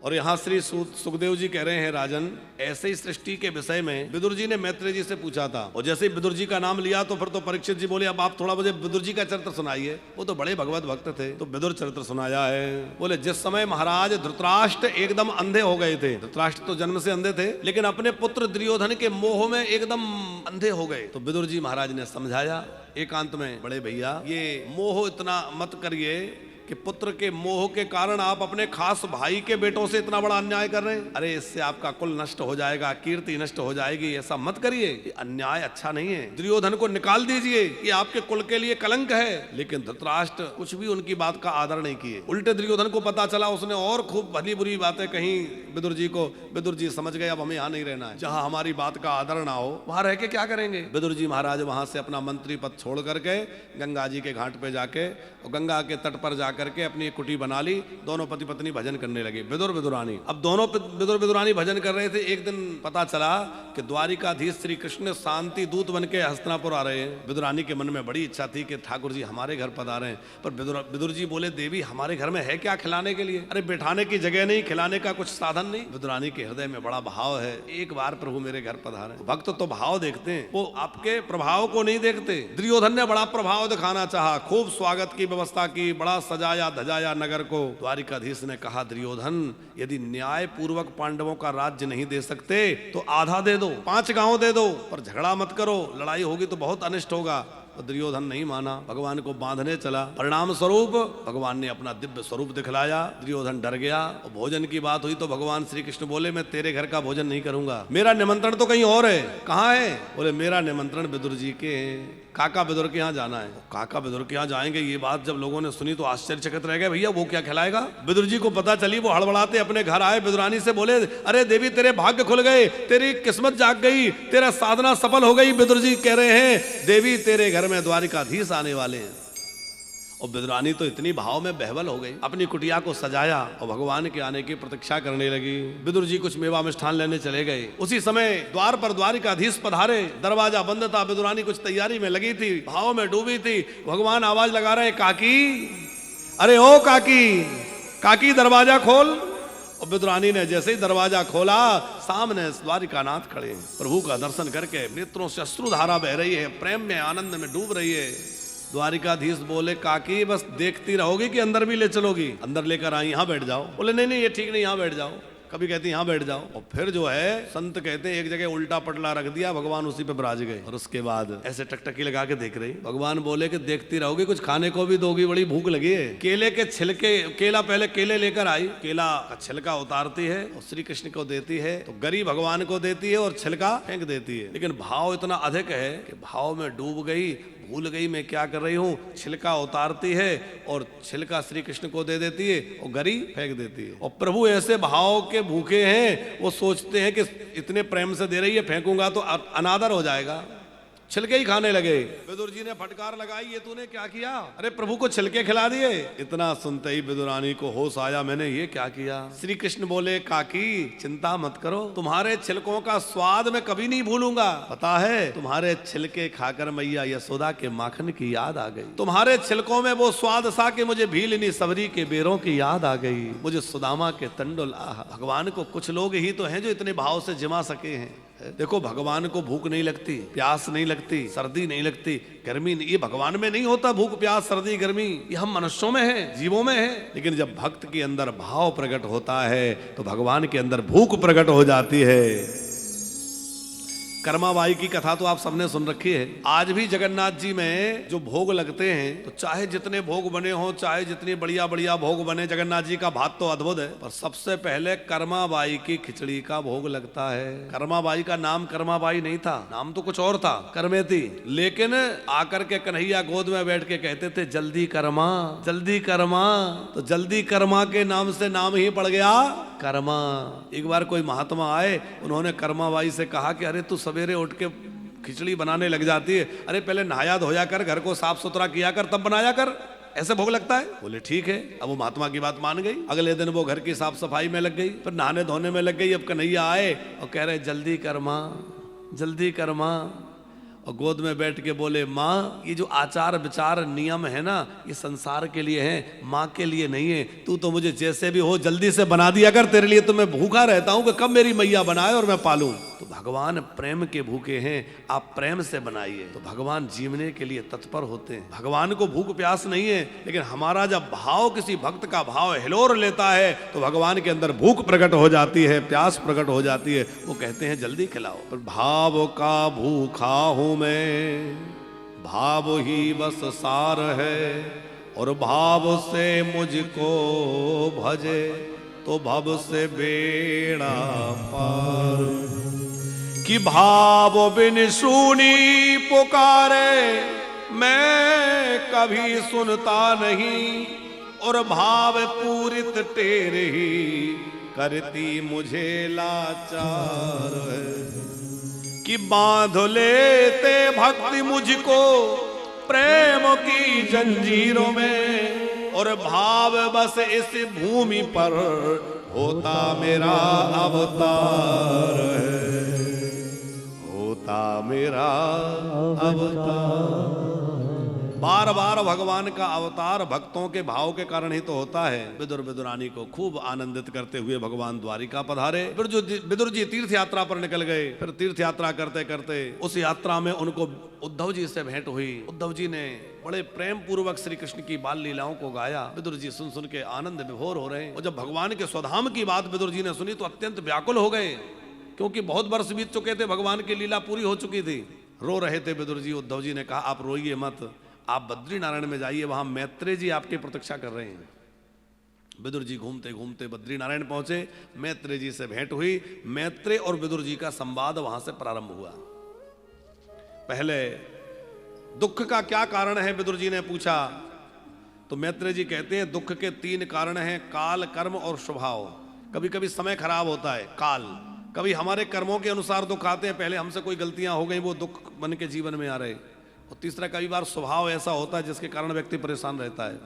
और यहाँ श्री सुखदेव जी कह रहे हैं, राजन ऐसे ही सृष्टि के विषय में विदुर जी ने मैत्रेय जी से पूछा था, और जैसे ही विदुर जी का नाम लिया तो फिर तो परीक्षित जी बोले अब आप थोड़ा मुझे विदुर जी का चरित्र सुनाइए, वो तो बड़े भगवत भक्त थे, तो विदुर चरित्र सुनाया है। बोले जिस समय महाराज धृतराष्ट्र एकदम अंधे हो गए थे, धृतराष्ट्र तो जन्म से अंधे थे, लेकिन अपने पुत्र दुर्योधन के मोह में एकदम अंधे हो गए, तो विदुर जी महाराज ने समझाया एकांत में, बड़े भैया ये मोह इतना मत करिए कि पुत्र के मोह के कारण आप अपने खास भाई के बेटों से इतना बड़ा अन्याय कर रहे हैं। अरे इससे आपका कुल नष्ट हो जाएगा, कीर्ति नष्ट हो जाएगी, ऐसा मत करिए, ये अन्याय अच्छा नहीं है। दुर्योधन को निकाल दीजिए, ये आपके कुल के लिए कलंक है। लेकिन धृतराष्ट्र कुछ भी उनकी बात का आदर नहीं किए, उल्टे दुर्योधन को पता चला, उसने और खूब भली बुरी बातें कही विदुर जी को। विदुर जी समझ गए अब हमें यहाँ नहीं रहना है, जहाँ हमारी बात का आदर ना हो वहां रह के क्या करेंगे। विदुर जी महाराज वहां से अपना मंत्री पद छोड़ करके गंगा जी के घाट पे जाके और गंगा के तट पर जाकर के अपनी कुटी बना ली, दोनों पति पत्नी भजन करने लगे, विदुर विदुरानी। अब दोनों विदुर विदुरानी भजन कर रहे थे, एक दिन पता चला कि द्वारिकाधीश श्री कृष्ण शांति दूत बन के हस्तिनापुर आ रहे हैं। विदुरानी के मन में बड़ी इच्छा थी कि ठाकुर जी हमारे घर पधारे हैं, पर विदुर जी बोले देवी हमारे घर में है क्या खिलाने के लिए, अरे बैठाने की जगह नहीं, खिलाने का कुछ साधन नहीं। विदुरानी के हृदय में बड़ा भाव है, एक बार प्रभु मेरे घर पधारे। भक्त तो भाव देखते हैं, वो आपके प्रभाव को नहीं देखते। दुर्योधन ने बड़ा प्रभाव दिखाना चाहा, खूब स्वागत की व्यवस्था की, बड़ा सजाया धजाया नगर को। द्वारिकाधीश ने कहा दुर्योधन यदि न्याय पूर्वक पांडवों का राज्य नहीं दे सकते तो आधा दे दो, 5 गांव दे दो, पर झगड़ा मत करो, लड़ाई होगी तो बहुत अनिष्ट होगा। तो दुर्योधन नहीं माना, भगवान को बांधने चला। परिणाम स्वरूप भगवान ने अपना दिव्य स्वरूप दिखलाया, दुर्योधन डर गया। और भोजन की बात हुई तो भगवान श्री कृष्ण बोले मैं तेरे घर का भोजन नहीं करूंगा, मेरा निमंत्रण तो कहीं और है। कहाँ है? बोले मेरा निमंत्रण विदुर जी के काका विदुर के यहाँ जाना है। काका विदुर के यहाँ जाएंगे, ये बात जब लोगों ने सुनी तो आश्चर्यचकित रह गए, भैया वो क्या खिलाएगा। विदुर जी को पता चली, वो हड़बड़ाते अपने घर आए, विदुरानी से बोले अरे देवी तेरे भाग्य खुल गए, तेरी किस्मत जाग गई, तेरा साधना सफल हो गई। विदुर जी कह रहे हैं देवी तेरे घर में द्वारिकाधीश आने वाले हैं। और विदुरानी तो इतनी भाव में बहवल हो गई, अपनी कुटिया को सजाया और भगवान के आने की प्रतीक्षा करने लगी। विदुर जी कुछ मेवा मिष्ठान लेने चले गए, उसी समय द्वार पर द्वारिकाधीश पधारे, दरवाजा बंद था, विदुरानी कुछ तैयारी में लगी थी, भाव में डूबी थी। भगवान आवाज लगा रहे काकी, अरे ओ काकी, काकी दरवाजा खोल। और विदुरानी ने जैसे ही दरवाजा खोला, सामने द्वारिकानाथ खड़े हैं। प्रभु का दर्शन करके नेत्रों से अश्रुधारा बह रही है, प्रेम में आनंद में डूब रही है। द्वारिकाधीश बोले काकी बस देखती रहोगी कि अंदर भी ले चलोगी? अंदर लेकर आई, यहाँ बैठ जाओ। बोले नहीं नहीं ये ठीक नहीं, यहाँ बैठ जाओ। कभी कहती यहाँ बैठ जाओ, और फिर जो है संत कहते हैं एक जगह उल्टा पटला रख दिया, भगवान उसी पे विराज गए। और उसके बाद ऐसे टकटकी लगा के देख रही। भगवान बोले कि देखती रहोगी, कुछ खाने को भी दोगी, बड़ी भूख लगी है। केले के छिलके, केला पहले केले लेकर आई, केला का छिलका उतारती है और श्री कृष्ण को देती है, तो गरी भगवान को देती है और छिलका फेंक देती है। लेकिन भाव इतना अधिक है कि भाव में डूब गई, भूल गई मैं क्या कर रही हूँ। छिलका उतारती है और छिलका श्री कृष्ण को दे देती है और गरी फेंक देती है। और प्रभु ऐसे भाव के भूखे हैं, वो सोचते हैं कि इतने प्रेम से दे रही है, फेंकूंगा तो अनादर हो जाएगा, छिलके ही खाने लगे। विदुर जी ने फटकार लगाई, ये तूने क्या किया? अरे प्रभु को छिलके खिला दिए। इतना सुनते ही विदुरानी को होश आया, मैंने ये क्या किया। श्री कृष्ण बोले काकी चिंता मत करो, तुम्हारे छिलकों का स्वाद मैं कभी नहीं भूलूंगा। पता है तुम्हारे छिलके खाकर मैया यशोदा के माखन की याद आ गई, तुम्हारे छिलकों में वो स्वाद सा कि मुझे भीलनी सबरी के बेरों की याद आ गई, मुझे सुदामा के तंडुल। भगवान को कुछ लोग ही तो हैं जो इतने भाव से जिमा सके हैं। देखो भगवान को भूख नहीं लगती, प्यास नहीं लगती, सर्दी नहीं लगती, गर्मी नहीं, ये भगवान में नहीं होता भूख प्यास सर्दी गर्मी, ये हम मनुष्यों में है, जीवों में है। लेकिन जब भक्त के अंदर भाव प्रकट होता है तो भगवान के अंदर भूख प्रकट हो जाती है। कर्माबाई की कथा तो आप सबने सुन रखी है। आज भी जगन्नाथ जी में जो भोग लगते हैं, तो चाहे जितने भोग बने हो, चाहे जितनी बढ़िया बढ़िया भोग बने, जगन्नाथ जी का भात तो अद्भुत है, पर सबसे पहले कर्माबाई की खिचड़ी का भोग लगता है। कर्माबाई का नाम कर्माबाई नहीं था, नाम तो कुछ और था, कर्मेती। लेकिन आकर के कन्हैया गोद में बैठ के कहते थे जल्दी कर्मा, जल्दी कर्मा, तो जल्दी कर्मा के नाम से नाम ही पड़ गया कर्मा। एक बार कोई महात्मा आए, उन्होंने कर्माबाई से कहा कि अरे तू सवेरे उठ के खिचड़ी बनाने लग जाती है, अरे पहले नहाया धोया कर, घर को साफ सुथरा किया कर, तब बनाया कर, ऐसे भोग लगता है। बोले ठीक है। अब वो महात्मा की बात मान गई। अगले दिन वो घर की साफ सफाई में लग गई, फिर नहाने धोने में लग गई। अब कन्हैया आए और कह रहे जल्दी कर्मा, जल्दी कर्मा। और गोद में बैठ के बोले, माँ ये जो आचार विचार नियम है ना, ये संसार के लिए है, माँ के लिए नहीं है। तू तो मुझे जैसे भी हो जल्दी से बना दिया कर, तेरे लिए तो मैं भूखा रहता हूं कि कब मेरी मैया बनाए और मैं पालूं। तो भगवान प्रेम के भूखे हैं, आप प्रेम से बनाइए। तो भगवान जीवने के लिए तत्पर होते हैं। भगवान को भूख प्यास नहीं है, लेकिन हमारा जब भाव किसी भक्त का भाव हिलोर लेता है तो भगवान के अंदर भूख प्रकट हो जाती है, प्यास प्रकट हो जाती है। वो कहते हैं जल्दी खिलाओ। पर भाव का भूखा हूं मैं, भाव ही बस सार है, और भाव से मुझको भजे तो भव से बेड़ा पार। कि भाव बिन सुनी पुकारे मैं कभी सुनता नहीं, और भाव पूरित टेरे ही करती मुझे लाचार है। कि बांध लेते भक्ति मुझको प्रेम की जंजीरों में, और भाव बस इस भूमि पर होता मेरा अवतार है, होता मेरा अवतार। बार बार भगवान का अवतार भक्तों के भाव के कारण ही तो होता है। विदुर विदुरानी को खूब आनंदित करते हुए भगवान द्वारिका पधारे। विदुर जी तीर्थ यात्रा पर निकल गए। फिर तीर्थ यात्रा करते करते उस यात्रा में उनको उद्धव जी से भेंट हुई। उद्धव जी ने बड़े प्रेम पूर्वक श्री कृष्ण की बाल लीलाओं को गाया। विदुर जी सुन सुन के आनंद विभोर हो रहे हैं। और जब भगवान के स्वधाम की बात विदुर जी ने सुनी तो अत्यंत व्याकुल हो गए, क्योंकि बहुत वर्ष बीत चुके थे, भगवान की लीला पूरी हो चुकी थी। रो रहे थे विदुर जी। उद्धव जी ने कहा, आप रोइए मत, आप बद्री नारायण में जाइए, वहां मैत्रेय जी आपकी प्रतीक्षा कर रहे हैं। विदुर जी घूमते घूमते बद्री नारायण पहुंचे। मैत्रेय जी से भेंट हुई। मैत्रेय और विदुर जी का संवाद वहां से प्रारंभ हुआ। पहले दुख का क्या कारण है विदुर जी ने पूछा। तो मैत्रेय जी कहते हैं दुख के 3 कारण हैं, काल, कर्म और स्वभाव। कभी कभी समय खराब होता है, काल। कभी हमारे कर्मों के अनुसार दुख आते हैं, पहले हमसे कोई गलतियां हो गई, वो दुख बन के जीवन में आ रहे। और तीसरा, कई बार स्वभाव ऐसा होता है जिसके कारण व्यक्ति परेशान रहता है।